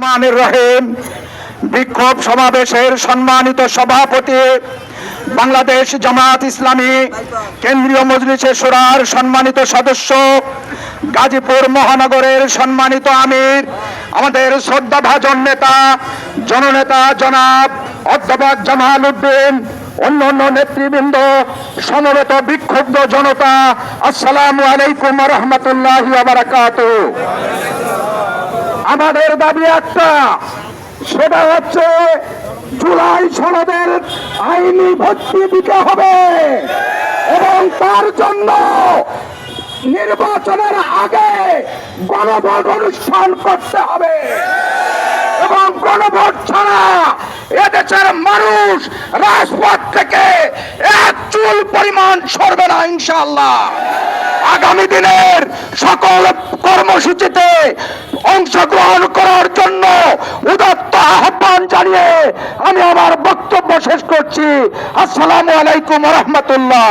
রহমানির রহিম। বিক্ষোভ সমাবেশের সম্মানিত সভাপতি, বাংলাদেশ জামাত ইসলামী কেন্দ্রীয় মজলিসে শুরার সম্মানিত সদস্য, গাজীপুর মহানগরের সম্মানিত আমির, আমাদের শ্রদ্ধাভাজন নেতা জননেতা জনাব অধ্যাপক জামাল উদ্দিন, অন্যান্য নেতৃবৃন্দ, সমবেত বিক্ষুব্ধ জনতা, আসসালামু আলাইকুম ওয়া রাহমাতুল্লাহি ওয়া বারাকাতুহু। আমাদের দাবি একটা, সেটা হচ্ছে জুলাই সনদের আইনি ভিত্তি দিতে হবে এবং তার জন্য নির্বাচনের আগে গণভোট অনুষ্ঠান করতে হবে এবং গণভোট ছাড়া এদেশের মানুষ রাজপথ থেকে এক চুল পরিমাণ সরবে না ইনশাআল্লাহ। আগামী দিনের সকল কর্মসূচিতে অংশগ্রহণ করার জন্য উদাত্ত আহ্বান জানিয়ে আমি আমার বক্তব্য শেষ করছি। আসসালামু আলাইকুম ওয়া রাহমাতুল্লাহ।